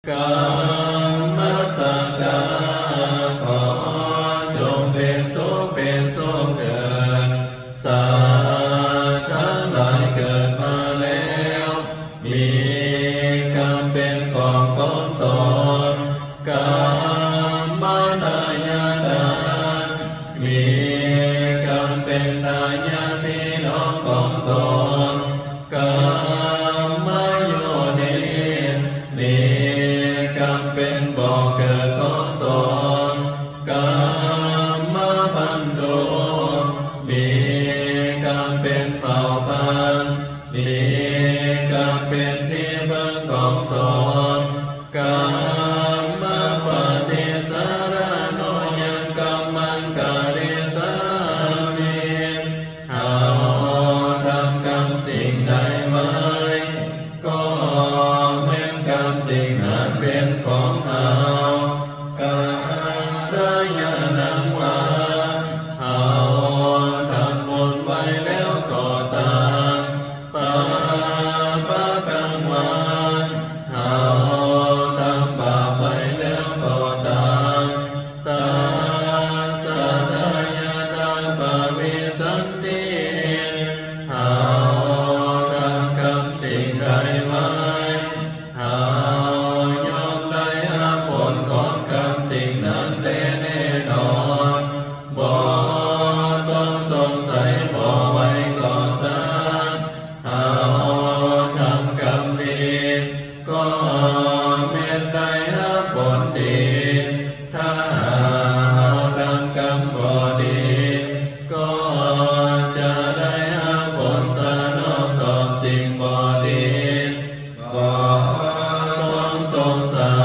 กรรมสักกาขอจงเป็นสุขเป็นสุขเถิดสัตว์ทั้งหลายเกิดมาแล้วมีกรรมเป็นของของตนกรรมตายาทานมีกรรมเป็นตายาทพี่น้องของตนกรรมโยนิมีกรรมเป็นบ่อเกิดของตนกรรมพันโธมีกรรมเป็นเผ่าพันธุ์มีกรรมเป็นที่พึ่งของตนกรรมปฏิสารโนยังกรรมังกริสามิเอาทำกรรมสิ่งใดไว้ก็แม้นกรรมสิ่งนั้นเป็นของเรากรรมได้ยานังว่าเอาทำบุญไว้แล้วก็ตามปาปะกังวานเอาทำบาปไว้แล้วก็ตามตาสัตยาตาปวิสันติเอาทำกรรมสิ่งใดไว้เอายอมได้รับผลของกรรมสิ่งนั้นแน่นอนบ่ต้องสงสัยบ่ไว้ก่อนสักเอาทำกรรมดีก็เม็ดได้รับผลดีถ้าเอาทำกรรมบ่ดีก็จะได้รับผลสนองตอบสิ่งบ่ดีบ่ต้องสงสัย